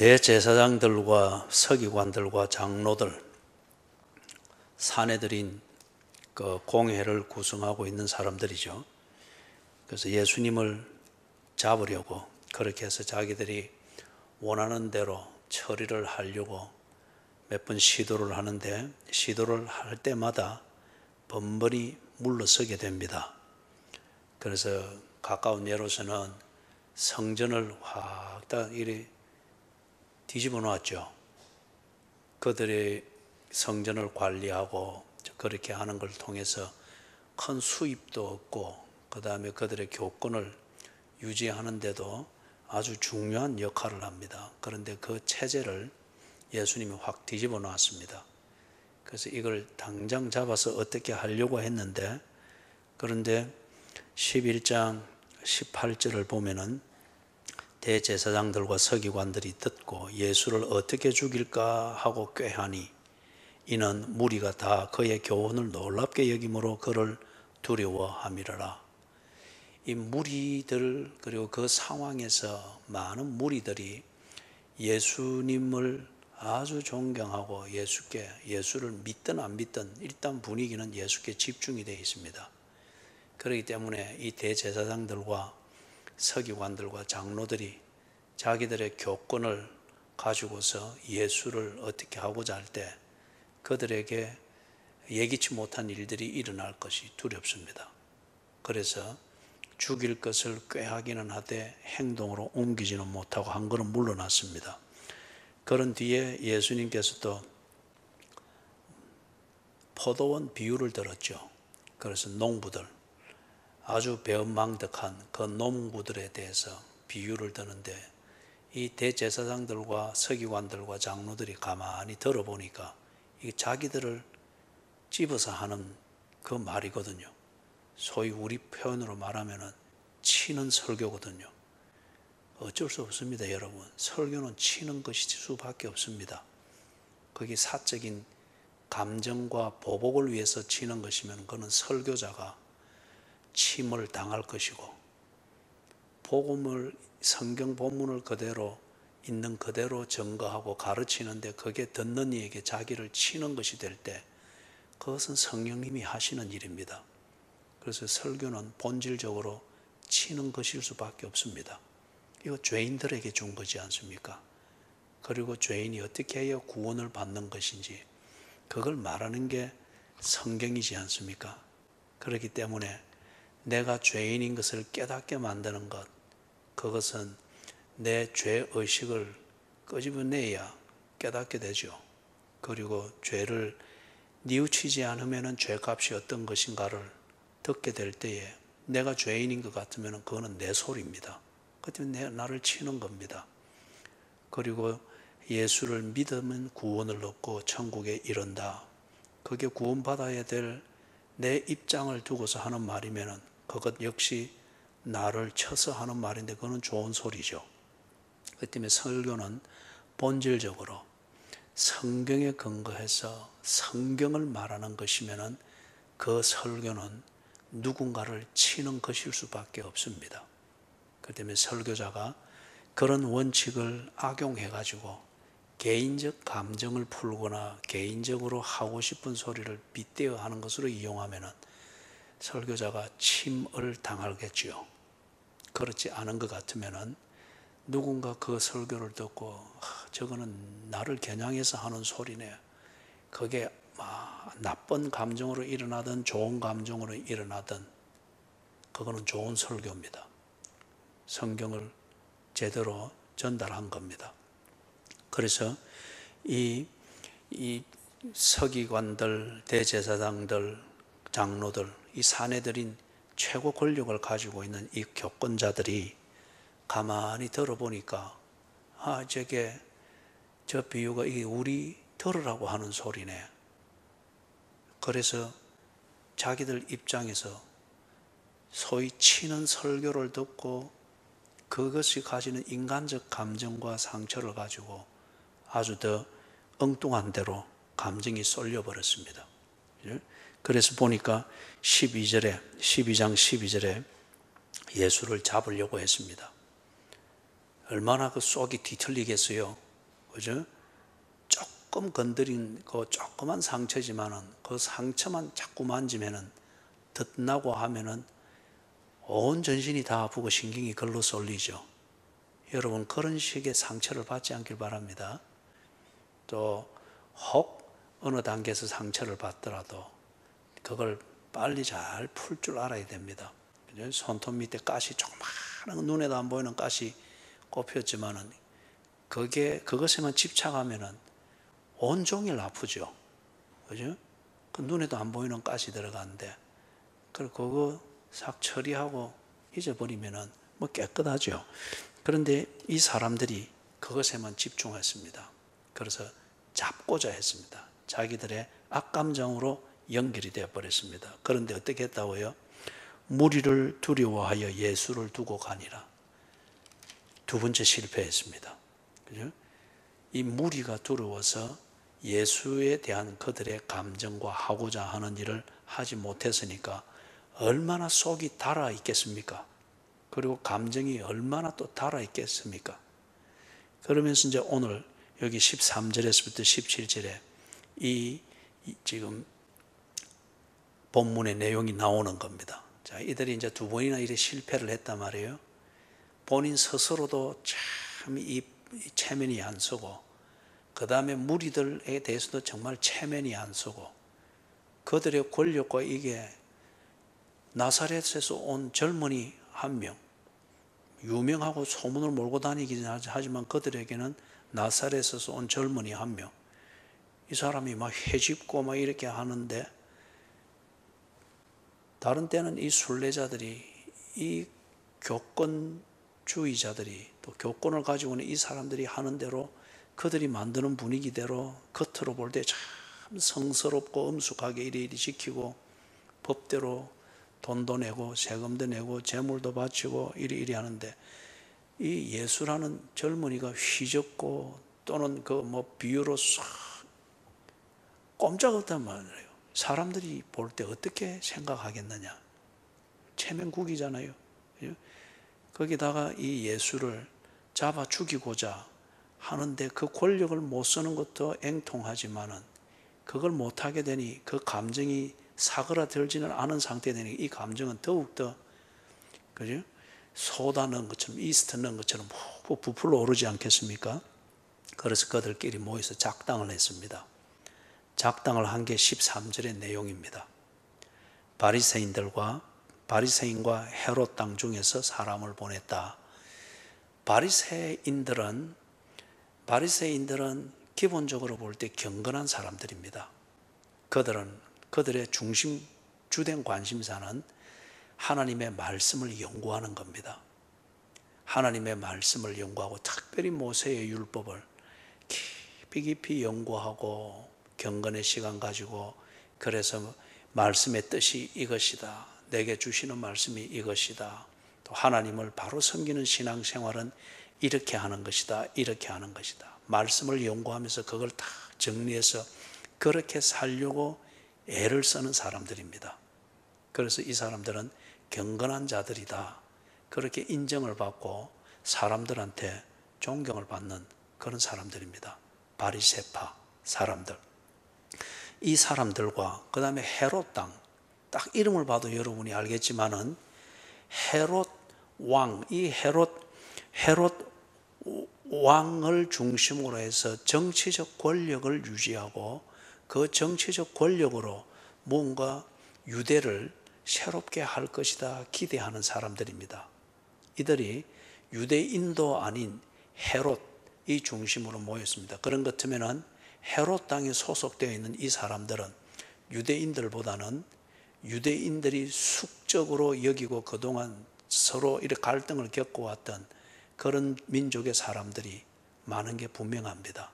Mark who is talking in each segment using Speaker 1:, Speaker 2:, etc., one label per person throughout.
Speaker 1: 대제사장들과 서기관들과 장로들, 사내들인 그 공회를 구성하고 있는 사람들이죠. 그래서 예수님을 잡으려고 그렇게 해서 자기들이 원하는 대로 처리를 하려고 몇 번 시도를 하는데, 시도를 할 때마다 번번이 물러서게 됩니다. 그래서 가까운 예로서는 성전을 확 다 이리 뒤집어 놓았죠. 그들이 성전을 관리하고 그렇게 하는 걸 통해서 큰 수입도 얻고, 그 다음에 그들의 교권을 유지하는데도 아주 중요한 역할을 합니다. 그런데 그 체제를 예수님이 확 뒤집어 놨습니다. 그래서 이걸 당장 잡아서 어떻게 하려고 했는데, 그런데 11장 18절을 보면은 대제사장들과 서기관들이 듣고 예수를 어떻게 죽일까 하고 꾀하니 이는 무리가 다 그의 교훈을 놀랍게 여김으로 그를 두려워함이라. 이 무리들, 그리고 그 상황에서 많은 무리들이 예수님을 아주 존경하고 예수를 믿든 안 믿든 일단 분위기는 예수께 집중이 되어 있습니다. 그렇기 때문에 이 대제사장들과 서기관들과 장로들이 자기들의 교권을 가지고서 예수를 어떻게 하고자 할 때 그들에게 예기치 못한 일들이 일어날 것이 두렵습니다. 그래서 죽일 것을 꾀하기는 하되 행동으로 옮기지는 못하고 한 걸음 물러났습니다. 그런 뒤에 예수님께서도 포도원 비유를 들었죠. 그래서 농부들, 아주 배은망덕한 그 농부들에 대해서 비유를 드는데, 이 대제사장들과 서기관들과 장로들이 가만히 들어보니까 이게 자기들을 찝어서 하는 그 말이거든요. 소위 우리 표현으로 말하면 치는 설교거든요. 어쩔 수 없습니다, 여러분. 설교는 치는 것이 수밖에 없습니다. 그게 사적인 감정과 보복을 위해서 치는 것이면 그는 설교자가 침을 당할 것이고, 복음을, 성경 본문을 그대로 있는 그대로 증거하고 가르치는데 그게 듣는 이에게 자기를 치는 것이 될 때 그것은 성령님이 하시는 일입니다. 그래서 설교는 본질적으로 치는 것일 수밖에 없습니다. 이거 죄인들에게 준 거지 않습니까? 그리고 죄인이 어떻게 해야 구원을 받는 것인지 그걸 말하는 게 성경이지 않습니까? 그렇기 때문에 내가 죄인인 것을 깨닫게 만드는 것, 그것은 내 죄의식을 끄집어내야 깨닫게 되죠. 그리고 죄를 뉘우치지 않으면 죄값이 어떤 것인가를 듣게 될 때에 내가 죄인인 것 같으면 그거는 내 소리입니다. 그 때문에 나를 치는 겁니다. 그리고 예수를 믿으면 구원을 얻고 천국에 이른다. 그게 구원받아야 될 내 입장을 두고서 하는 말이면 그것 역시 나를 쳐서 하는 말인데 그거는 좋은 소리죠. 그 때문에 설교는 본질적으로 성경에 근거해서 성경을 말하는 것이면 그 설교는 누군가를 치는 것일 수밖에 없습니다. 그 때문에 설교자가 그런 원칙을 악용해가지고 개인적 감정을 풀거나 개인적으로 하고 싶은 소리를 빗대어 하는 것으로 이용하면 설교자가 침을 당하겠지요. 그렇지 않은 것 같으면 누군가 그 설교를 듣고 저거는 나를 겨냥해서 하는 소리네. 그게 나쁜 감정으로 일어나든 좋은 감정으로 일어나든 그거는 좋은 설교입니다. 성경을 제대로 전달한 겁니다. 그래서 이 서기관들, 대제사장들, 장로들, 이 사내들인 최고 권력을 가지고 있는 이 교권자들이 가만히 들어보니까 저 비유가 이게 우리 들으라고 하는 소리네. 그래서 자기들 입장에서 소위 치는 설교를 듣고 그것이 가지는 인간적 감정과 상처를 가지고 아주 더 엉뚱한 대로 감정이 쏠려버렸습니다. 그래서 보니까 12장 12절에 예수를 잡으려고 했습니다. 얼마나 그 속이 뒤틀리겠어요. 그죠? 조금 건드린 그 조그만 상처지만은 그 상처만 자꾸 만지면은 덧나고 하면은 온 전신이 다 아프고 신경이 글로 쏠리죠. 여러분 그런 식의 상처를 받지 않길 바랍니다. 또 혹 어느 단계에서 상처를 받더라도 그걸 빨리 잘 풀 줄 알아야 됩니다. 손톱 밑에 가시 조그마한 눈에도 안 보이는 가시 꼽혔지만은 그것에만 집착하면은 온종일 아프죠. 그죠? 그 눈에도 안 보이는 가시 들어가는데 그리고 그거 싹 처리하고 잊어버리면은 뭐 깨끗하죠. 그런데 이 사람들이 그것에만 집중했습니다. 그래서 잡고자 했습니다. 자기들의 악감정으로 연결이 되어 버렸습니다. 그런데 어떻게 했다고요? 무리를 두려워하여 예수를 두고 가니라. 두 번째 실패했습니다. 그죠? 이 무리가 두려워서 예수에 대한 그들의 감정과 하고자 하는 일을 하지 못했으니까 얼마나 속이 달아 있겠습니까? 그리고 감정이 얼마나 또 달아 있겠습니까? 그러면서 이제 오늘 여기 13절에서부터 17절에 지금 본문의 내용이 나오는 겁니다. 자, 이들이 이제 두 번이나 이래 실패를 했단 말이에요. 본인 스스로도 참 이 체면이 안 서고, 그 다음에 무리들에 대해서도 정말 체면이 안 서고, 그들의 권력과 이게 나사렛에서 온 젊은이 한 명, 유명하고 소문을 몰고 다니긴 하지만 그들에게는 나사렛에서 온 젊은이 한 명, 이 사람이 막 해집고 막 이렇게 하는데, 다른 때는 이 순례자들이, 이 교권주의자들이, 또 교권을 가지고 있는 이 사람들이 하는 대로, 그들이 만드는 분위기대로 겉으로 볼 때 참 성스럽고 엄숙하게 이리 지키고 법대로 돈도 내고 세금도 내고 재물도 바치고 이리 하는데, 이 예수라는 젊은이가 휘젓고 또는 그 뭐 비유로 싹 꼼짝없단 말이에요. 사람들이 볼 때 어떻게 생각하겠느냐. 체면국이잖아요. 거기다가 이 예수를 잡아 죽이고자 하는데 그 권력을 못 쓰는 것도 앵통하지만은 그걸 못하게 되니 그 감정이 사그라들지는 않은 상태에 되니 이 감정은 더욱더, 그죠? 소다 넣은 것처럼, 이스트 넣은 것처럼 부풀어 오르지 않겠습니까? 그래서 그들끼리 모여서 작당을 했습니다. 작당을 한 게 13절의 내용입니다. 바리새인과 헤롯 땅 중에서 사람을 보냈다. 바리새인들은 기본적으로 볼 때 경건한 사람들입니다. 그들의 주된 관심사는 하나님의 말씀을 연구하는 겁니다. 하나님의 말씀을 연구하고 특별히 모세의 율법을 깊이 연구하고 경건의 시간 가지고, 그래서 말씀의 뜻이 이것이다, 내게 주시는 말씀이 이것이다, 또 하나님을 바로 섬기는 신앙생활은 이렇게 하는 것이다, 이렇게 하는 것이다, 말씀을 연구하면서 그걸 다 정리해서 그렇게 살려고 애를 쓰는 사람들입니다. 그래서 이 사람들은 경건한 자들이다, 그렇게 인정을 받고 사람들한테 존경을 받는 그런 사람들입니다. 바리새파 사람들. 이 사람들과 그 다음에 헤롯 땅, 딱 이름을 봐도 여러분이 알겠지만은 헤롯 왕, 이 헤롯 왕을 중심으로 해서 정치적 권력을 유지하고 그 정치적 권력으로 뭔가 유대를 새롭게 할 것이다 기대하는 사람들입니다. 이들이 유대인도 아닌 헤롯이 중심으로 모였습니다. 그런 것 같으면은 헤롯 땅에 소속되어 있는 이 사람들은 유대인들보다는, 유대인들이 숙적으로 여기고 그동안 서로 이렇게 갈등을 겪어왔던 그런 민족의 사람들이 많은 게 분명합니다.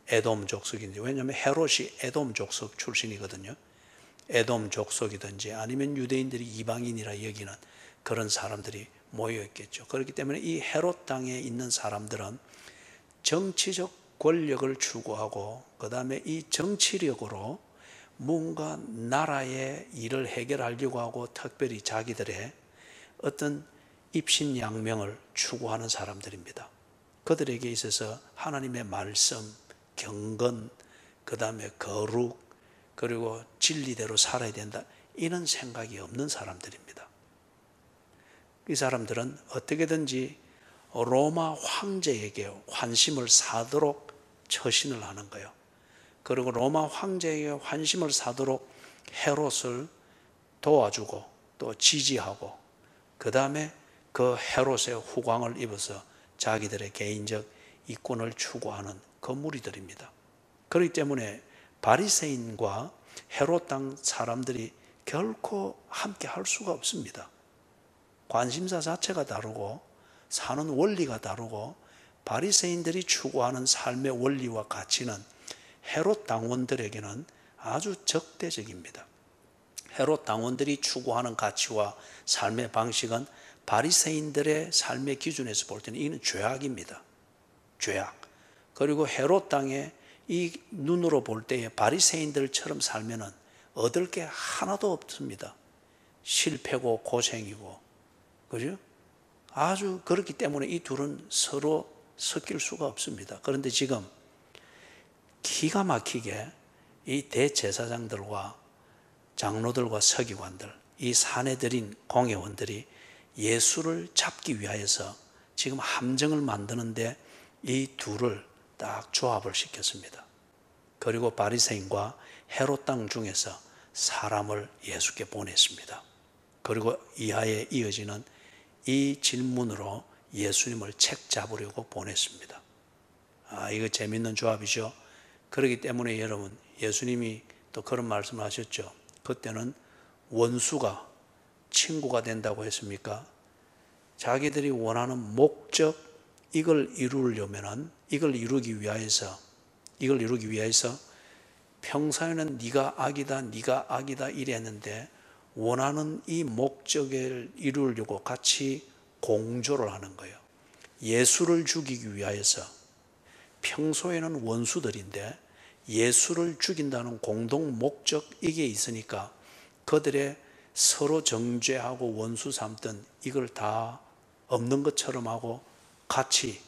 Speaker 1: 에돔 족속인지, 왜냐하면 헤롯이 에돔 족속 출신이거든요. 에돔 족속이든지 아니면 유대인들이 이방인이라 여기는 그런 사람들이 모여있겠죠. 그렇기 때문에 이 헤롯 땅에 있는 사람들은 정치적 권력을 추구하고 그 다음에 이 정치력으로 뭔가 나라의 일을 해결하려고 하고 특별히 자기들의 어떤 입신양명을 추구하는 사람들입니다. 그들에게 있어서 하나님의 말씀, 경건, 그 다음에 거룩, 그리고 진리대로 살아야 된다, 이런 생각이 없는 사람들입니다. 이 사람들은 어떻게든지 로마 황제에게 환심을 사도록 처신을 하는 거예요. 그리고 로마 황제에게 환심을 사도록 헤롯을 도와주고 또 지지하고, 그 다음에 그 헤롯의 후광을 입어서 자기들의 개인적 이권을 추구하는 그 무리들입니다. 그렇기 때문에 바리새인과 헤롯 당 사람들이 결코 함께 할 수가 없습니다. 관심사 자체가 다르고 사는 원리가 다르고, 바리새인들이 추구하는 삶의 원리와 가치는 헤롯 당원들에게는 아주 적대적입니다. 헤롯 당원들이 추구하는 가치와 삶의 방식은 바리새인들의 삶의 기준에서 볼 때는 이는 죄악입니다. 죄악. 그리고 헤롯 당의 이 눈으로 볼 때에 바리새인들처럼 살면은 얻을 게 하나도 없습니다. 실패고 고생이고, 그죠? 아주 그렇기 때문에 이 둘은 서로 섞일 수가 없습니다. 그런데 지금 기가 막히게 이 대제사장들과 장로들과 서기관들, 이 사내들인 공회원들이 예수를 잡기 위하여서 지금 함정을 만드는데 이 둘을 딱 조합을 시켰습니다. 그리고 바리새인과 헤롯 당 중에서 사람을 예수께 보냈습니다. 그리고 이하에 이어지는 이 질문으로 예수님을 책 잡으려고 보냈습니다. 이거 재밌는 조합이죠. 그렇기 때문에 여러분, 예수님이 또 그런 말씀을 하셨죠. 그때는 원수가 친구가 된다고 했습니까? 자기들이 원하는 목적, 이걸 이루기 위하여서 평소에는 네가 악이다 이랬는데, 원하는 이 목적을 이루려고 같이 공조를 하는 거예요. 예수를 죽이기 위하여서, 평소에는 원수들인데 예수를 죽인다는 공동 목적, 이게 있으니까 그들의 서로 정죄하고 원수 삼던 이걸 다 없는 것처럼 하고 같이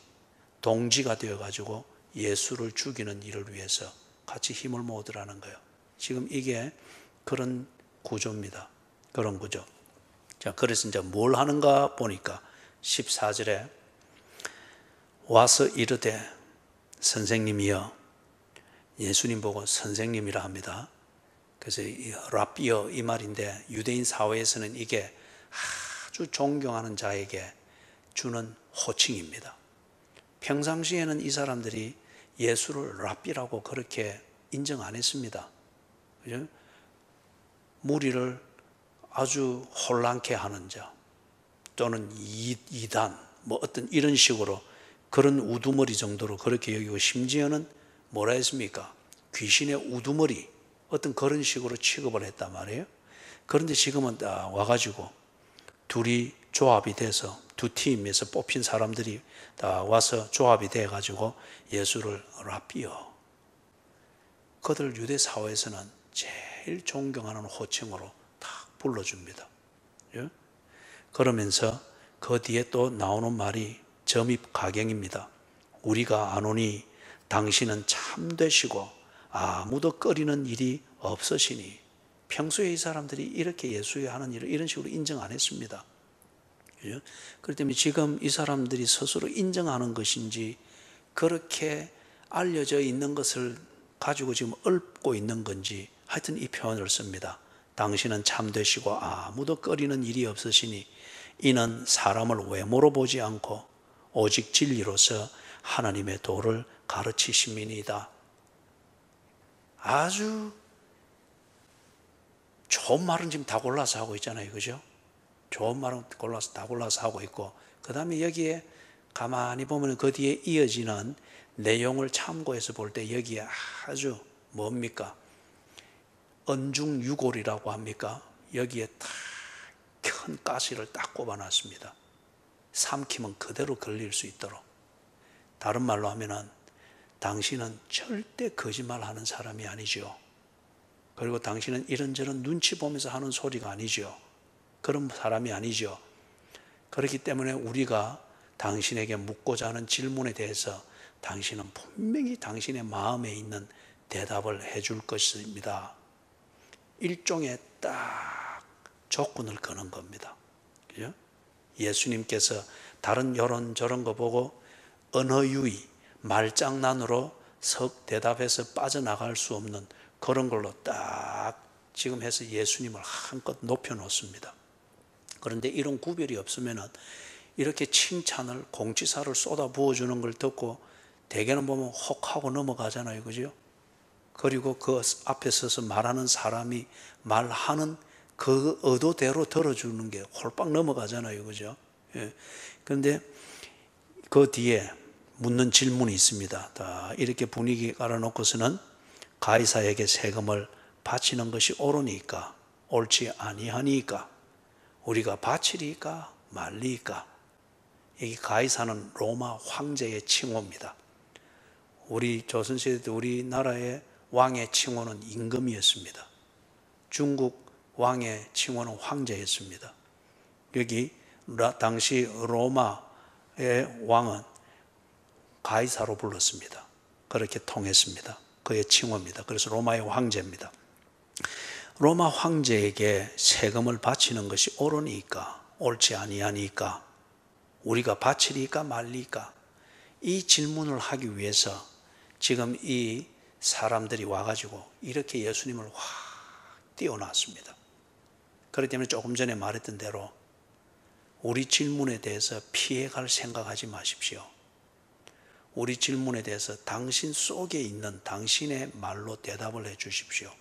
Speaker 1: 동지가 되어가지고 예수를 죽이는 일을 위해서 같이 힘을 모으더라는 거예요. 지금 이게 그런 구조입니다. 그런 구조. 자, 그래서 이제 뭘 하는가 보니까 14절에 와서 이르되 선생님이여, 예수님 보고 선생님이라 합니다. 그래서 이 랍비어, 이 말인데 유대인 사회에서는 이게 아주 존경하는 자에게 주는 호칭입니다. 평상시에는 이 사람들이 예수를 랍비라고 그렇게 인정 안 했습니다. 그죠? 무리를 아주 혼란케 하는 자, 또는 이단, 어떤 이런 식으로, 그런 우두머리 정도로 그렇게 여기고, 심지어는 뭐라 했습니까? 귀신의 우두머리, 어떤 그런 식으로 취급을 했단 말이에요. 그런데 지금은 와가지고 둘이 조합이 돼서, 두 팀에서 뽑힌 사람들이 다 와서 조합이 돼가지고 예수를 랍비어, 그들 유대 사회에서는 제일 존경하는 호칭으로 딱 불러줍니다. 그러면서 그 뒤에 또 나오는 말이 점입가경입니다. 우리가 아노니 당신은 참되시고 아무도 꺼리는 일이 없으시니. 평소에 이 사람들이 이렇게 예수에 하는 일을 이런 식으로 인정 안 했습니다. 그렇기 때문에 지금 이 사람들이 스스로 인정하는 것인지, 그렇게 알려져 있는 것을 가지고 지금 읊고 있는 건지, 하여튼 이 표현을 씁니다. 당신은 참되시고 아무도 꺼리는 일이 없으시니 이는 사람을 외모로 보지 않고 오직 진리로서 하나님의 도를 가르치심이니이다. 아주 좋은 말은 지금 다 골라서 하고 있잖아요. 그죠? 좋은 말은 다 골라서 하고 있고, 그 다음에 여기에 가만히 보면 그 뒤에 이어지는 내용을 참고해서 볼 때 여기에 아주 뭡니까? 언중유골이라고 합니까? 여기에 딱 큰 가시를 딱 꼽아놨습니다. 삼키면 그대로 걸릴 수 있도록. 다른 말로 하면은 당신은 절대 거짓말하는 사람이 아니죠. 그리고 당신은 이런저런 눈치 보면서 하는 소리가 아니죠. 그런 사람이 아니죠. 그렇기 때문에 우리가 당신에게 묻고자 하는 질문에 대해서 당신은 분명히 당신의 마음에 있는 대답을 해줄 것입니다. 일종의 딱 조건을 거는 겁니다. 그죠? 예수님께서 다른 이런 저런 거 보고 언어유희, 말장난으로 석 대답해서 빠져나갈 수 없는 그런 걸로 딱 지금 해서 예수님을 한껏 높여놓습니다. 그런데 이런 구별이 없으면 이렇게 칭찬을, 공치사를 쏟아 부어주는 걸 듣고 대개는 보면 혹하고 넘어가잖아요. 그죠? 그리고 그 앞에 서서 말하는 사람이 말하는 그 의도대로 들어주는 게 홀빡 넘어가잖아요. 그죠? 예. 그런데 그 뒤에 묻는 질문이 있습니다. 다 이렇게 분위기 깔아놓고서는 가이사에게 세금을 바치는 것이 옳으니까, 옳지 아니하니까, 우리가 바치리까 말리까. 이 가이사는 로마 황제의 칭호입니다. 우리 조선시대 때 우리나라의 왕의 칭호는 임금이었습니다. 중국 왕의 칭호는 황제였습니다. 여기 당시 로마의 왕은 가이사로 불렀습니다. 그렇게 통했습니다. 그의 칭호입니다. 그래서 로마의 황제입니다. 로마 황제에게 세금을 바치는 것이 옳으니까, 옳지 아니하니까, 우리가 바치리까 말리까, 이 질문을 하기 위해서 지금 이 사람들이 와가지고 이렇게 예수님을 확 띄워놨습니다. 그렇기 때문에 조금 전에 말했던 대로 우리 질문에 대해서 피해갈 생각하지 마십시오. 우리 질문에 대해서 당신 속에 있는 당신의 말로 대답을 해 주십시오.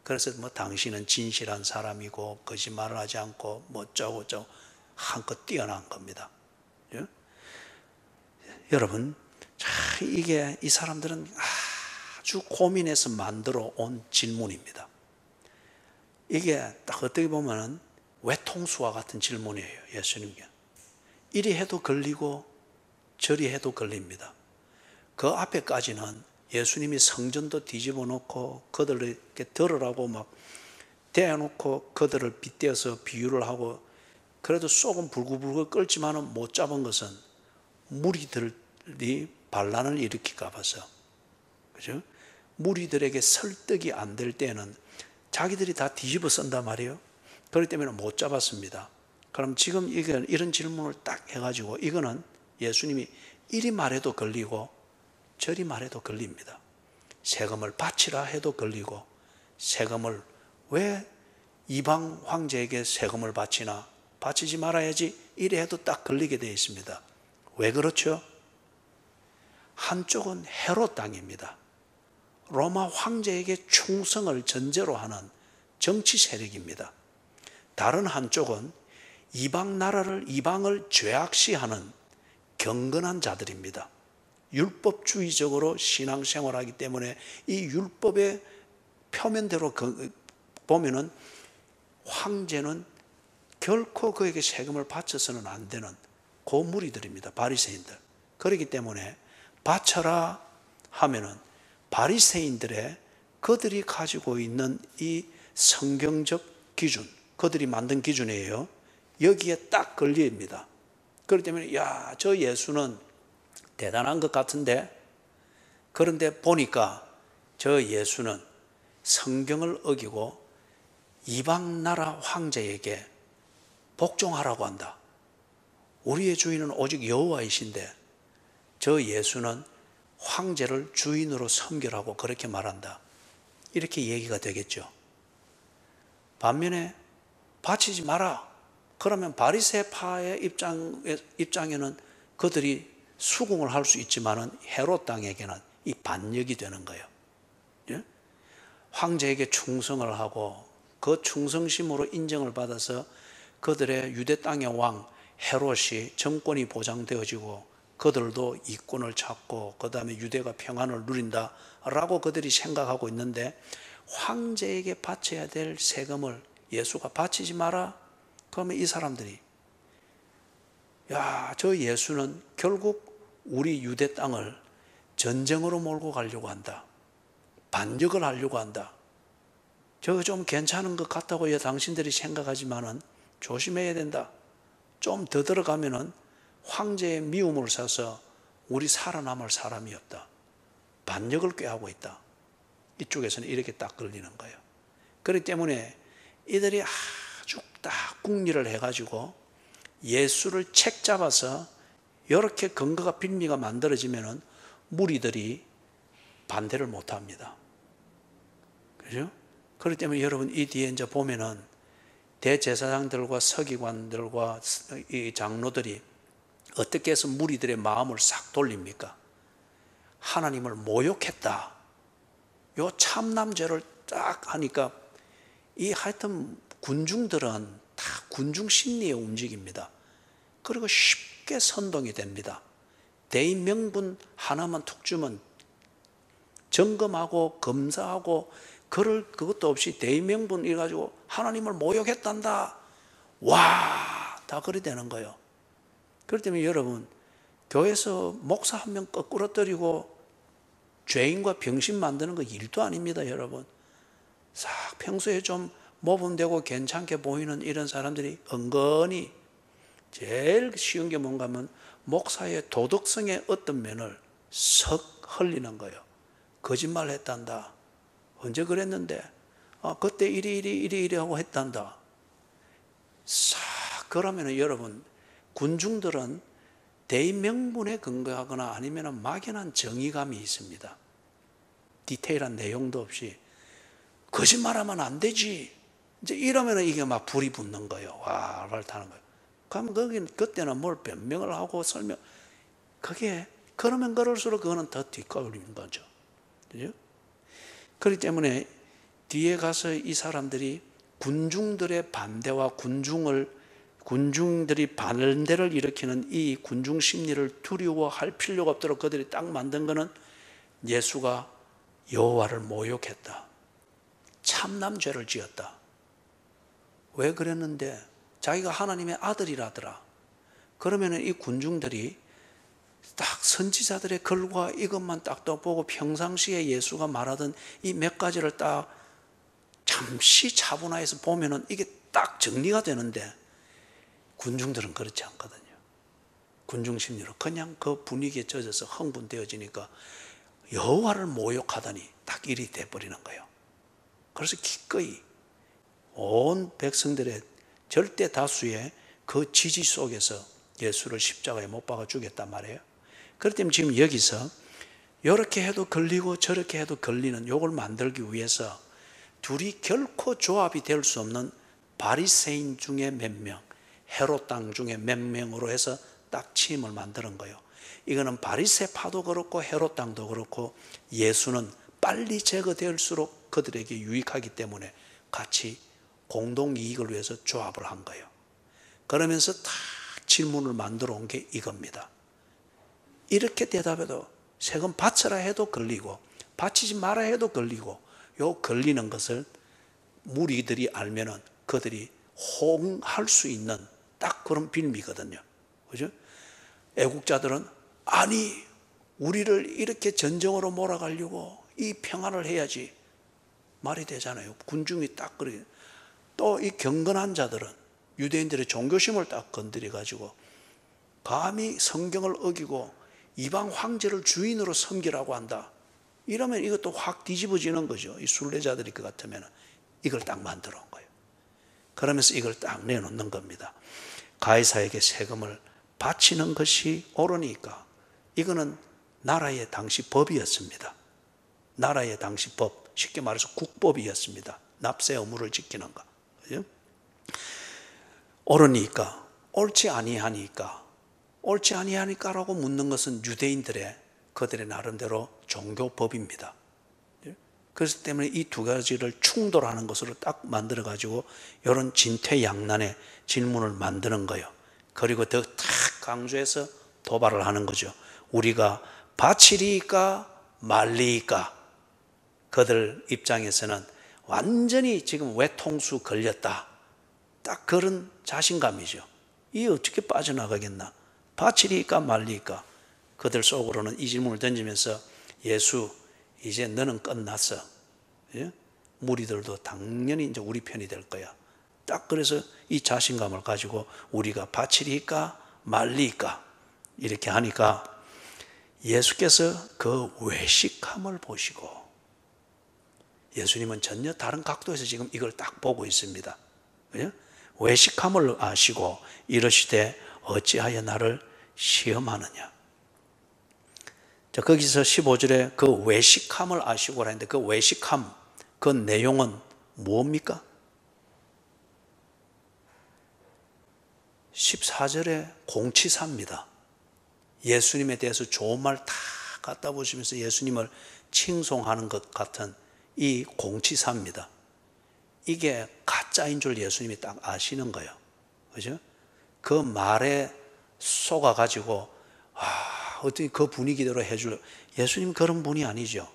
Speaker 1: 그래서 당신은 진실한 사람이고 거짓말을 하지 않고 어쩌고 한껏 뛰어난 겁니다. 예? 여러분, 이게 이 사람들은 아주 고민해서 만들어 온 질문입니다. 이게 딱 어떻게 보면 외통수와 같은 질문이에요. 예수님께 이리 해도 걸리고 저리 해도 걸립니다. 그 앞에까지는 예수님이 성전도 뒤집어 놓고 그들을 이렇게 들으라고 막 대놓고 그들을 빗대어서 비유를 하고, 그래도 속은 불글불글 끓지만은 못 잡은 것은 무리들이 반란을 일으킬까 봐서, 그죠? 무리들에게 설득이 안 될 때는 자기들이 다 뒤집어 쓴단 말이에요. 그렇기 때문에 못 잡았습니다. 그럼 지금 이런 질문을 딱 해가지고, 이거는 예수님이 이리 말해도 걸리고 저리 말해도 걸립니다. 세금을 바치라 해도 걸리고, 세금을 왜 이방 황제에게 세금을 바치나, 바치지 말아야지 이래 해도 딱 걸리게 되어 있습니다. 왜 그렇죠? 한쪽은 헤롯 땅입니다. 로마 황제에게 충성을 전제로 하는 정치 세력입니다. 다른 한쪽은 이방을 죄악시하는 경건한 자들입니다. 율법주의적으로 신앙생활하기 때문에 이 율법의 표면대로 보면은 황제는 결코 그에게 세금을 바쳐서는 안 되는 그 무리들입니다. 바리새인들. 그렇기 때문에 바쳐라 하면은 바리새인들의 그들이 가지고 있는 이 성경적 기준, 그들이 만든 기준이에요. 여기에 딱 걸립니다. 그렇기 때문에 저 예수는 대단한 것 같은데, 그런데 보니까 저 예수는 성경을 어기고 이방 나라 황제에게 복종하라고 한다. 우리의 주인은 오직 여호와이신데 저 예수는 황제를 주인으로 섬기라고 그렇게 말한다. 이렇게 얘기가 되겠죠. 반면에 바치지 마라. 그러면 바리새파의 입장에는 그들이 수긍을 할 수 있지만은 헤롯 땅에게는 이 반역이 되는 거예요. 예? 황제에게 충성을 하고 그 충성심으로 인정을 받아서 그들의 유대 땅의 왕 헤롯이 정권이 보장되어지고 그들도 이권을 찾고 그 다음에 유대가 평안을 누린다라고 그들이 생각하고 있는데, 황제에게 바쳐야 될 세금을 예수가 바치지 마라. 그러면 이 사람들이 저 예수는 결국 우리 유대 땅을 전쟁으로 몰고 가려고 한다. 반역을 하려고 한다. 저거 좀 괜찮은 것 같다고 당신들이 생각하지만은 조심해야 된다. 좀 더 들어가면은 황제의 미움을 사서 우리 살아남을 사람이 없다. 반역을 꾀하고 있다. 이쪽에서는 이렇게 딱 걸리는 거예요. 그렇기 때문에 이들이 아주 딱 궁리를 해가지고 예수를 책 잡아서 이렇게 근거가 빌미가 만들어지면은 무리들이 반대를 못 합니다. 그죠? 그렇기 때문에 여러분 이 뒤에 이제 보면은 대제사장들과 서기관들과 이 장로들이 어떻게 해서 무리들의 마음을 싹 돌립니까? 하나님을 모욕했다. 요 참남죄를 딱 하니까 이 하여튼 군중들은 다 군중 심리에 움직입니다. 그리고 쉽게 선동이 됩니다. 대인 명분 하나만 툭 주면 점검하고 검사하고 그것도 없이 대인 명분 이래가지고 하나님을 모욕했단다. 와, 다 그리 되는 거예요. 그렇기 때문에 여러분 교회에서 목사 한 명 거꾸로 때리고 죄인과 병신 만드는 거 일도 아닙니다. 여러분 싹 평소에 좀 모범되고 괜찮게 보이는 이런 사람들이 은근히 제일 쉬운 게 뭔가 하면 목사의 도덕성의 어떤 면을 석 흘리는 거예요. 거짓말 했단다. 언제 그랬는데? 그때 이리 하고 했단다. 싹 그러면 여러분 군중들은 대인 명분에 근거하거나 아니면 막연한 정의감이 있습니다. 디테일한 내용도 없이 거짓말하면 안 되지. 이제 이러면 이게 막 불이 붙는 거예요. 와, 말 타는 거예요. 그럼 그때는 뭘 변명을 하고 설명, 그러면 그럴수록 그거는 더 뒷걸리는 거죠. 그죠? 그렇기 때문에 뒤에 가서 이 사람들이 군중들의 반대와 군중들이 반대를 일으키는 이 군중 심리를 두려워할 필요가 없도록 그들이 딱 만든 거는 예수가 여호와를 모욕했다. 참남죄를 지었다. 왜 그랬는데? 자기가 하나님의 아들이라더라. 그러면 이 군중들이 딱 선지자들의 글과 이것만 딱 보고 평상시에 예수가 말하던 이 몇 가지를 딱 잠시 차분화해서 보면은 이게 딱 정리가 되는데 군중들은 그렇지 않거든요. 군중 심리로 그냥 그 분위기에 젖어서 흥분되어지니까 여호와를 모욕하다니 딱 일이 돼버리는 거예요. 그래서 기꺼이 온 백성들의 절대 다수의 그 지지 속에서 예수를 십자가에 못 박아 주겠단 말이에요. 그렇기 때문에 지금 여기서 이렇게 해도 걸리고 저렇게 해도 걸리는 요걸 만들기 위해서 둘이 결코 조합이 될 수 없는 바리새인 중에 몇 명, 헤롯 땅 중에 몇 명으로 해서 딱 팀을 만드는 거예요. 이거는 바리새파도 그렇고 헤롯 땅도 그렇고 예수는 빨리 제거될수록 그들에게 유익하기 때문에 같이 공동 이익을 위해서 조합을 한 거예요. 그러면서 딱 질문을 만들어 온 게 이겁니다. 이렇게 대답해도 세금 바쳐라 해도 걸리고 바치지 마라 해도 걸리고 요 걸리는 것을 무리들이 알면은 그들이 호응할 수 있는 딱 그런 빌미거든요. 그죠? 애국자들은 아니 우리를 이렇게 전쟁으로 몰아가려고 이 평안을 해야지 말이 되잖아요. 군중이 딱 그래. 또 이 경건한 자들은 유대인들의 종교심을 딱 건드려 가지고 감히 성경을 어기고 이방 황제를 주인으로 섬기라고 한다. 이러면 이것도 확 뒤집어지는 거죠. 이 순례자들이 그 같으면 이걸 딱 만들어 온 거예요. 그러면서 이걸 딱 내놓는 겁니다. 가이사에게 세금을 바치는 것이 옳으니까 이거는 나라의 당시 법이었습니다. 나라의 당시 법, 쉽게 말해서 국법이었습니다. 납세 의무를 지키는 거. 그죠? 옳으니까, 옳지 아니하니까라고 묻는 것은 유대인들의 그들의 나름대로 종교법입니다. 그렇기 때문에 이 두 가지를 충돌하는 것으로 딱 만들어 가지고 이런 진퇴양난의 질문을 만드는 거예요. 그리고 더 탁 강조해서 도발을 하는 거죠. 우리가 바치리까 말리까? 그들 입장에서는 완전히 지금 외통수 걸렸다. 딱 그런 자신감이죠. 이 어떻게 빠져나가겠나? 바치리까 말리까? 그들 속으로는 이 질문을 던지면서 예수 이제 너는 끝났어. 예? 무리들도 당연히 이제 우리 편이 될 거야. 딱 그래서 이 자신감을 가지고 우리가 바치리까 말리까? 이렇게 하니까 예수께서 그 외식함을 보시고, 예수님은 전혀 다른 각도에서 지금 이걸 딱 보고 있습니다. 그죠? 외식함을 아시고 이러시되 어찌하여 나를 시험하느냐. 자, 거기서 15절에 그 외식함을 아시고 하는데, 그 외식함, 그 내용은 뭡니까? 14절에 공치사입니다. 예수님에 대해서 좋은 말 다 갖다 보시면서 예수님을 칭송하는 것 같은 이 공치사입니다. 이게 가짜인 줄 예수님이 딱 아시는 거예요. 그죠? 그 말에 속아가지고, 어떻게 그 분위기대로 해줄, 예수님 그런 분이 아니죠.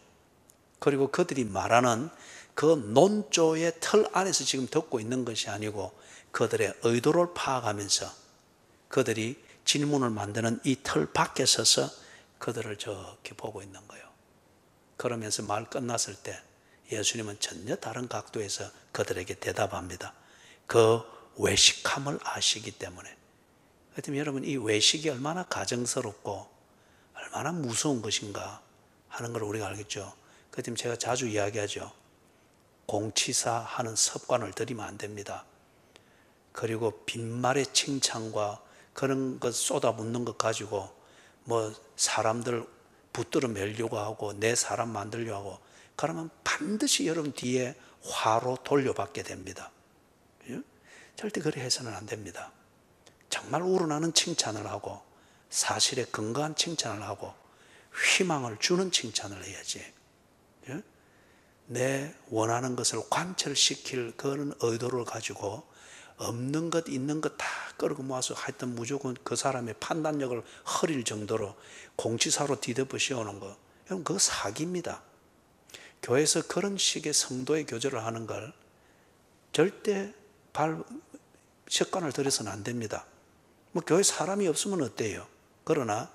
Speaker 1: 그리고 그들이 말하는 그 논조의 틀 안에서 지금 듣고 있는 것이 아니고, 그들의 의도를 파악하면서 그들이 질문을 만드는 이 틀 밖에 서서 그들을 저렇게 보고 있는 거예요. 그러면서 말 끝났을 때 예수님은 전혀 다른 각도에서 그들에게 대답합니다. 그 외식함을 아시기 때문에. 그렇다면 여러분, 이 외식이 얼마나 가정스럽고 얼마나 무서운 것인가 하는 걸 우리가 알겠죠. 그렇다면 제가 자주 이야기하죠. 공치사 하는 습관을 들이면 안 됩니다. 그리고 빈말의 칭찬과 그런 것 쏟아붓는 것 가지고 뭐 사람들 붙들어 매려고 하고 내 사람 만들려고 하고, 그러면 반드시 여러분 뒤에 화로 돌려받게 됩니다. 절대 그래 해서는 안 됩니다. 정말 우러나는 칭찬을 하고 사실에 근거한 칭찬을 하고 희망을 주는 칭찬을 해야지. 내 원하는 것을 관철시킬 그런 의도를 가지고 없는 것 있는 것 다 끌고 모아서 하여튼 무조건 그 사람의 판단력을 흐릴 정도로 공치사로 뒤덮어 씌우는 거, 여러분 그거 사기입니다. 교회에서 그런 식의 성도의 교제를 하는 걸 절대 습관을 들여서는 안 됩니다. 뭐 교회 사람이 없으면 어때요? 그러나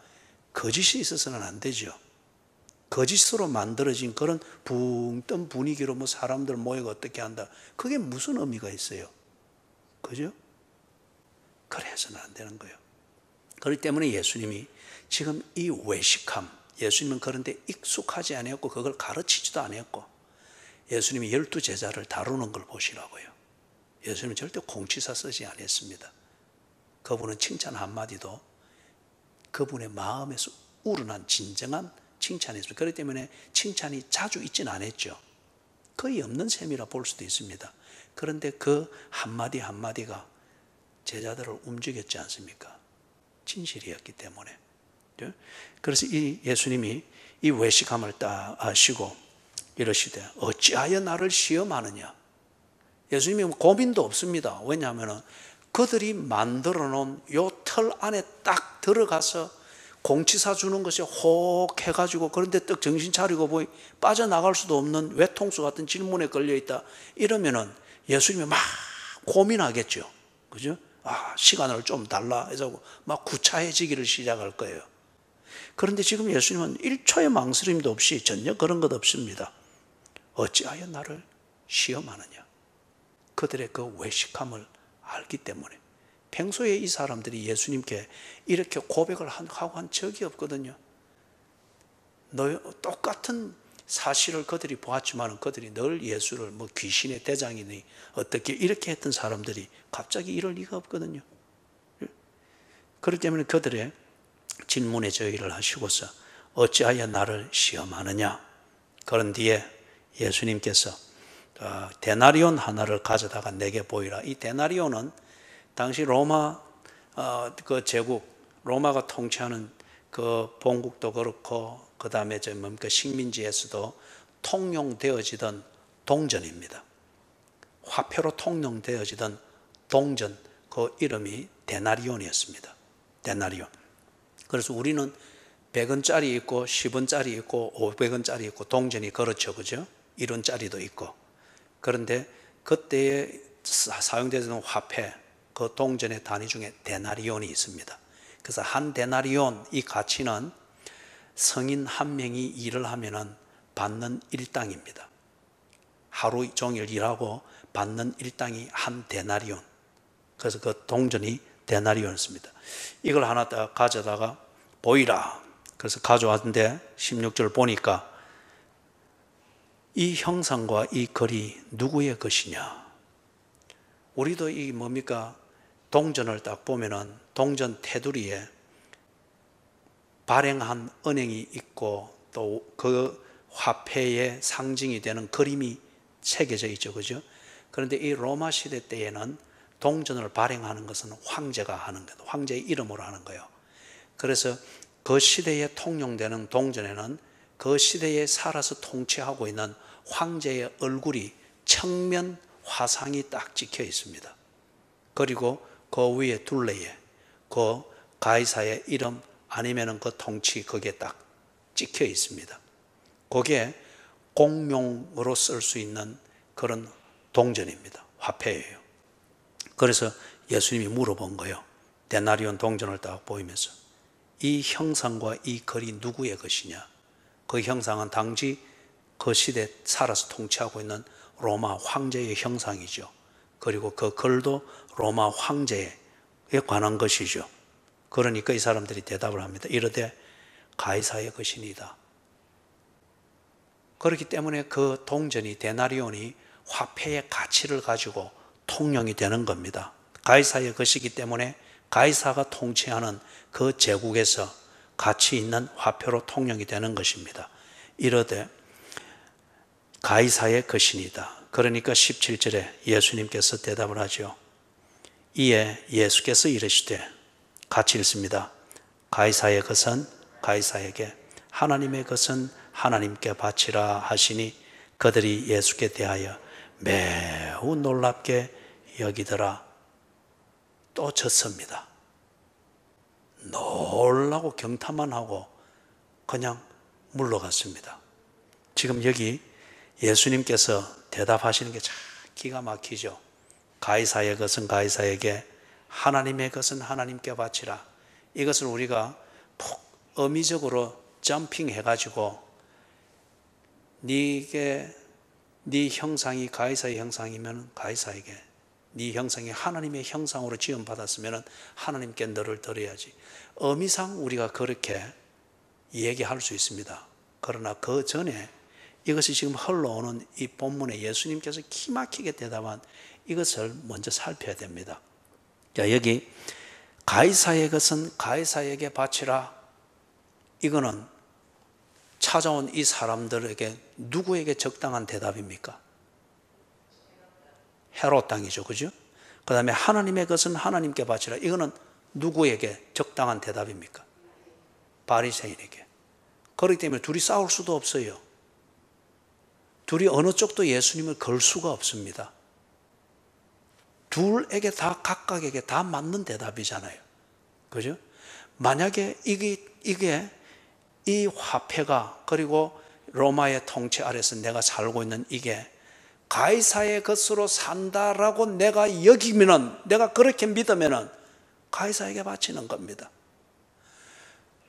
Speaker 1: 거짓이 있어서는 안 되죠. 거짓으로 만들어진 그런 붕 뜬 분위기로 뭐 사람들 모이고 어떻게 한다, 그게 무슨 의미가 있어요? 그죠? 그래서는 안 되는 거예요. 그렇기 때문에 예수님이 지금 이 외식함, 예수님은 그런데 익숙하지 않았고 그걸 가르치지도 않았고, 예수님이 12제자를 다루는 걸 보시라고요. 예수님은 절대 공치사 쓰지 않았습니다. 그분은 칭찬 한마디도 그분의 마음에서 우러난 진정한 칭찬이었습니다. 그렇기 때문에 칭찬이 자주 있지는 않았죠. 거의 없는 셈이라 볼 수도 있습니다. 그런데 그 한마디 한마디가 제자들을 움직였지 않습니까? 진실이었기 때문에. 그래서 이 예수님이 이 외식함을 딱 아시고 이러시되 어찌하여 나를 시험하느냐. 예수님이 고민도 없습니다. 왜냐하면 그들이 만들어 놓은 요 틀 안에 딱 들어가서 공치사 주는 것이 혹 해가지고, 그런데 떡 정신 차리고 보이 빠져나갈 수도 없는 외통수 같은 질문에 걸려있다 이러면은 예수님이 막 고민하겠죠. 그죠? 시간을 좀 달라 해서 막 구차해지기를 시작할 거예요. 그런데 지금 예수님은 1초의 망설임도 없이 전혀 그런 것 없습니다. 어찌하여 나를 시험하느냐. 그들의 그 외식함을 알기 때문에. 평소에 이 사람들이 예수님께 이렇게 고백을 하고 한 적이 없거든요. 똑같은 사실을 그들이 보았지만 그들이 늘 예수를 뭐 귀신의 대장이니 어떻게 이렇게 했던 사람들이 갑자기 이럴 리가 없거든요. 그렇기 때문에 그들의 질문에 저희를 하시고서 어찌하여 나를 시험하느냐. 그런 뒤에 예수님께서 데나리온 하나를 가져다가 내게 보이라. 이 데나리온은 당시 로마 그 제국, 로마가 통치하는 그 본국도 그렇고 그 다음에 식민지에서도 통용되어지던 동전입니다. 화폐로 통용되어지던 동전, 그 이름이 데나리온이었습니다. 데나리온. 그래서 우리는 100원짜리 있고 10원짜리 있고 500원짜리 있고 동전이 그렇죠, 그죠? 1원짜리도 있고. 그런데 그때에 사용되던 화폐, 그 동전의 단위 중에 데나리온이 있습니다. 그래서 한 데나리온 이 가치는 성인 한 명이 일을 하면은 받는 일당입니다. 하루 종일 일하고 받는 일당이 한 데나리온. 그래서 그 동전이 데나리온이었습니다. 이걸 하나 딱 가져다가 보이라. 그래서 가져왔는데 16절 보니까 이 형상과 이 글이 누구의 것이냐. 우리도 이 뭡니까? 동전을 딱 보면은 동전 테두리에 발행한 은행이 있고 또 그 화폐의 상징이 되는 그림이 새겨져 있죠. 그죠? 그런데 이 로마 시대 때에는 동전을 발행하는 것은 황제가 하는 거예요. 황제의 이름으로 하는 거예요. 그래서 그 시대에 통용되는 동전에는 그 시대에 살아서 통치하고 있는 황제의 얼굴이 청면 화상이 딱 찍혀 있습니다. 그리고 그 위에 둘레에 그 가이사의 이름 아니면은 그 통치 거기에 딱 찍혀 있습니다. 그게 공용으로 쓸 수 있는 그런 동전입니다. 화폐예요. 그래서 예수님이 물어본 거예요. 데나리온 동전을 딱 보이면서 이 형상과 이 글이 누구의 것이냐. 그 형상은 당시 그 시대에 살아서 통치하고 있는 로마 황제의 형상이죠. 그리고 그 글도 로마 황제에 관한 것이죠. 그러니까 이 사람들이 대답을 합니다. 이르되 가이사의 것이니이다. 그렇기 때문에 그 동전이 데나리온이 화폐의 가치를 가지고 통용이 되는 겁니다. 가이사의 것이기 때문에 가이사가 통치하는 그 제국에서 가치 있는 화폐로 통용이 되는 것입니다. 이르되 가이사의 것이니이다. 그러니까 17절에 예수님께서 대답을 하죠. 이에 예수께서 이르시되 같이 읽습니다. 가이사의 것은 가이사에게, 하나님의 것은 하나님께 바치라 하시니 그들이 예수께 대하여 매우 놀랍게 여기더라. 또 졌습니다. 놀라고 경탄만 하고 그냥 물러갔습니다. 지금 여기 예수님께서 대답하시는 게 참 기가 막히죠. 가이사의 것은 가이사에게, 하나님의 것은 하나님께 바치라. 이것을 우리가 푹 어미적으로 점핑해가지고 네 형상이 가이사의 형상이면 가이사에게, 네 형상이 하나님의 형상으로 지음받았으면 하나님께 너를 드려야지. 어미상 우리가 그렇게 얘기할 수 있습니다. 그러나 그 전에 이것이 지금 흘러오는 이 본문에 예수님께서 기막히게 대답한 이것을 먼저 살펴야 됩니다. 자, 여기 가이사의 것은 가이사에게 바치라. 이거는 찾아온 이 사람들에게 누구에게 적당한 대답입니까? 헤롯 땅이죠. 그죠? 그 다음에 하나님의 것은 하나님께 바치라. 이거는 누구에게 적당한 대답입니까? 바리새인에게. 그렇기 때문에 둘이 싸울 수도 없어요. 둘이 어느 쪽도 예수님을 걸 수가 없습니다. 둘에게 다, 각각에게 다 맞는 대답이잖아요. 그죠? 만약에 이게 이 화폐가, 그리고 로마의 통치 아래서 내가 살고 있는 이게 가이사의 것으로 산다라고 내가 여기면은, 내가 그렇게 믿으면은 가이사에게 바치는 겁니다.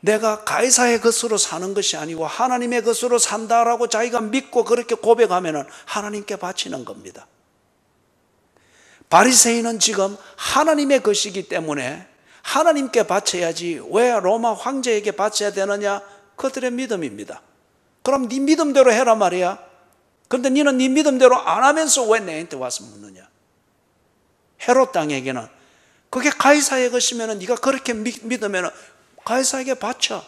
Speaker 1: 내가 가이사의 것으로 사는 것이 아니고 하나님의 것으로 산다라고 자기가 믿고 그렇게 고백하면은 하나님께 바치는 겁니다. 바리새인은 지금 하나님의 것이기 때문에 하나님께 바쳐야지 왜 로마 황제에게 바쳐야 되느냐? 그들의 믿음입니다. 그럼 네 믿음대로 해라 말이야. 그런데 너는 네 믿음대로 안 하면서 왜 내한테 와서 묻느냐? 헤롯 땅에게는 그게 가이사의 것이면 네가 그렇게 믿으면 가이사에게 바쳐.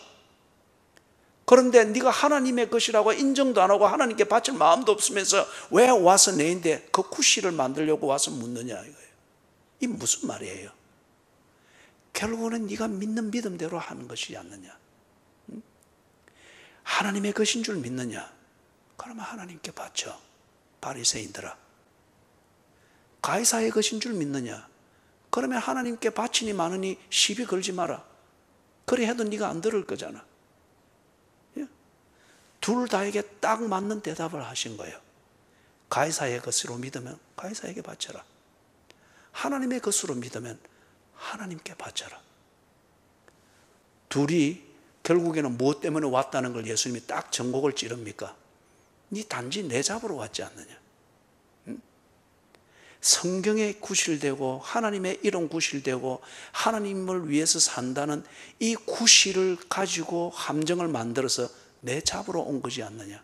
Speaker 1: 그런데 네가 하나님의 것이라고 인정도 안 하고 하나님께 바칠 마음도 없으면서 왜 와서 내인데 그 구실을 만들려고 와서 묻느냐 이거예요. 이 무슨 말이에요? 결국은 네가 믿는 믿음대로 하는 것이지 않느냐? 하나님의 것인 줄 믿느냐? 그러면 하나님께 바쳐. 바리새인들아. 가이사의 것인 줄 믿느냐? 그러면 하나님께 바치니 마느니 시비 걸지 마라. 그래 해도 네가 안 들을 거잖아. 둘 다에게 딱 맞는 대답을 하신 거예요. 가이사의 것으로 믿으면 가이사에게 바쳐라. 하나님의 것으로 믿으면 하나님께 바쳐라. 둘이 결국에는 무엇 때문에 왔다는 걸 예수님이 딱 전곡을 찌릅니까? 네 단지 내 잡으러 왔지 않느냐? 응? 성경에 구실되고 하나님의 이름 구실되고 하나님을 위해서 산다는 이 구실을 가지고 함정을 만들어서 내 잡으러 온 것이 않느냐.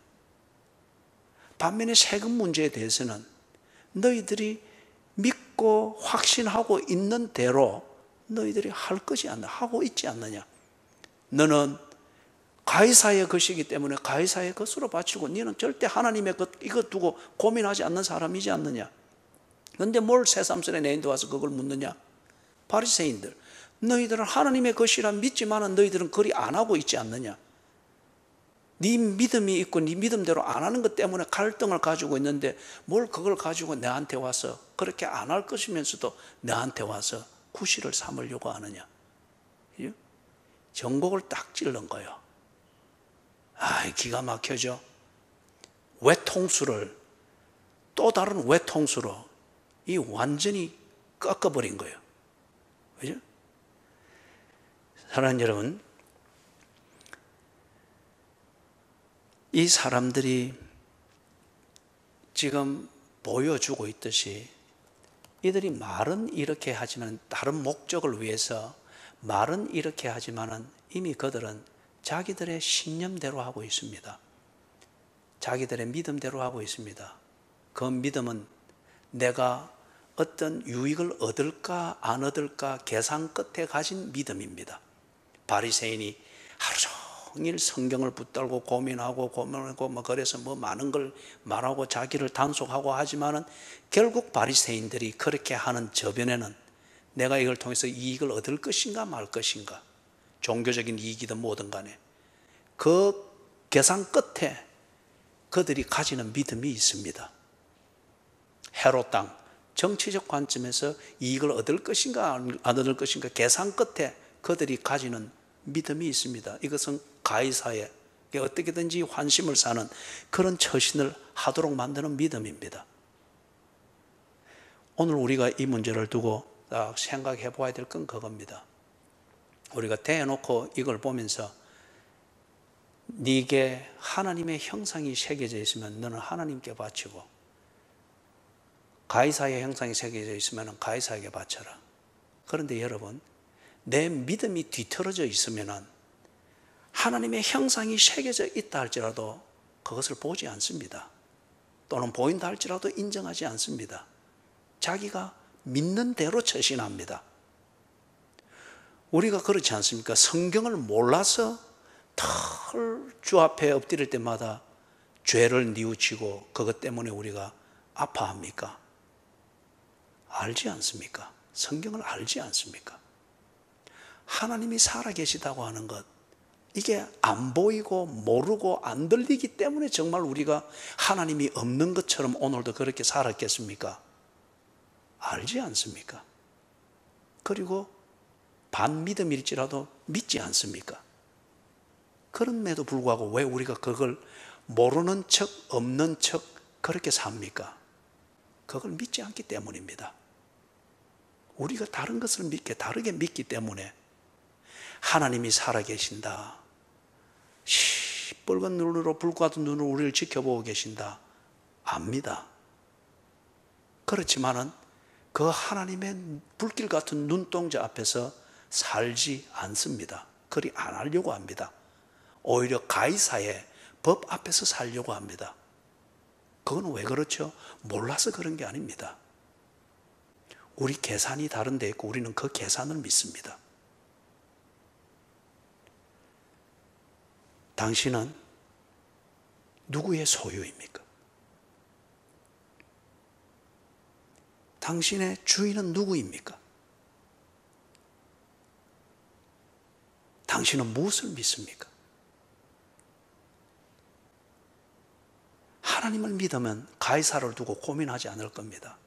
Speaker 1: 반면에 세금 문제에 대해서는 너희들이 믿고 확신하고 있는 대로 너희들이 할 것이 않나, 하고 있지 않느냐. 너는 가이사의 것이기 때문에 가이사의 것으로 바치고 너는 절대 하나님의 것 이것 두고 고민하지 않는 사람이지 않느냐. 그런데 뭘 새삼스레 내인도 와서 그걸 묻느냐. 바리새인들, 너희들은 하나님의 것이라 믿지만 너희들은 그리 안 하고 있지 않느냐. 네 믿음이 있고 네 믿음대로 안 하는 것 때문에 갈등을 가지고 있는데 뭘 그걸 가지고 내한테 와서 그렇게 안 할 것이면서도 내한테 와서 구실을 삼으려고 하느냐. 정곡을 딱 찔른 거예요. 기가 막혀져. 외통수를 또 다른 외통수로 이 완전히 꺾어버린 거예요. 그죠? 사랑하는 여러분, 이 사람들이 지금 보여주고 있듯이 이들이 말은 이렇게 하지만 다른 목적을 위해서 말은 이렇게 하지만은 이미 그들은 자기들의 신념대로 하고 있습니다. 자기들의 믿음대로 하고 있습니다. 그 믿음은 내가 어떤 유익을 얻을까 안 얻을까 계산 끝에 가진 믿음입니다. 바리새인이 하루 종일 성경을 붙들고 고민하고 그래서 많은 걸 말하고 자기를 단속하고 하지만은 결국 바리새인들이 그렇게 하는 저변에는 내가 이걸 통해서 이익을 얻을 것인가 말 것인가, 종교적인 이익이든 뭐든 간에 그 계산 끝에 그들이 가지는 믿음이 있습니다. 헤롯 땅, 정치적 관점에서 이익을 얻을 것인가 안 얻을 것인가 계산 끝에 그들이 가지는 믿음이 있습니다. 이것은 가이사에 어떻게든지 환심을 사는 그런 처신을 하도록 만드는 믿음입니다. 오늘 우리가 이 문제를 두고 딱 생각해 보아야 될 건 그겁니다. 우리가 대놓고 이걸 보면서 네게 하나님의 형상이 새겨져 있으면 너는 하나님께 바치고 가이사의 형상이 새겨져 있으면 가이사에게 바쳐라. 그런데 여러분, 내 믿음이 뒤틀어져 있으면 하나님의 형상이 새겨져 있다 할지라도 그것을 보지 않습니다. 또는 보인다 할지라도 인정하지 않습니다. 자기가 믿는 대로 처신합니다. 우리가 그렇지 않습니까? 성경을 몰라서 주 앞에 엎드릴 때마다 죄를 뉘우치고 그것 때문에 우리가 아파합니까? 알지 않습니까? 성경을 알지 않습니까? 하나님이 살아계시다고 하는 것, 이게 안 보이고 모르고 안 들리기 때문에 정말 우리가 하나님이 없는 것처럼 오늘도 그렇게 살았겠습니까? 알지 않습니까? 그리고 반믿음일지라도 믿지 않습니까? 그럼에도 불구하고 왜 우리가 그걸 모르는 척 없는 척 그렇게 삽니까? 그걸 믿지 않기 때문입니다. 우리가 다른 것을 다르게 믿기 때문에 하나님이 살아계신다, 시뻘건 눈으로 불과 같은 눈으로 우리를 지켜보고 계신다 압니다. 그렇지만은 그 하나님의 불길 같은 눈동자 앞에서 살지 않습니다. 그리 안 하려고 합니다. 오히려 가이사의 법 앞에서 살려고 합니다. 그건 왜 그렇죠? 몰라서 그런 게 아닙니다. 우리 계산이 다른 데 있고 우리는 그 계산을 믿습니다. 당신은 누구의 소유입니까? 당신의 주인은 누구입니까? 당신은 무엇을 믿습니까? 하나님을 믿으면 가이사를 두고 고민하지 않을 겁니다.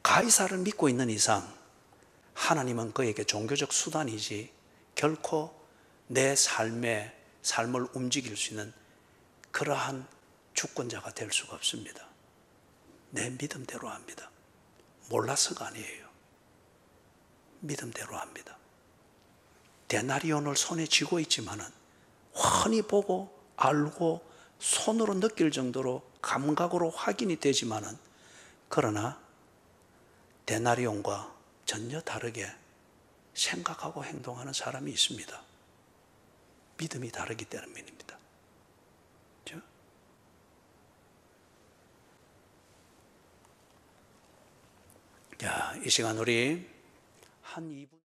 Speaker 1: 가이사를 믿고 있는 이상 하나님은 그에게 종교적 수단이지 결코 내 삶을 움직일 수 있는 그러한 주권자가 될 수가 없습니다. 내 믿음대로 합니다. 몰라서가 아니에요. 믿음대로 합니다. 데나리온을 손에 쥐고 있지만은 훤히 보고 알고 손으로 느낄 정도로 감각으로 확인이 되지만은 그러나 데나리온과 전혀 다르게 생각하고 행동하는 사람이 있습니다. 믿음이 다르기 때문입니다. 그렇죠? 이 시간 우리 한 2분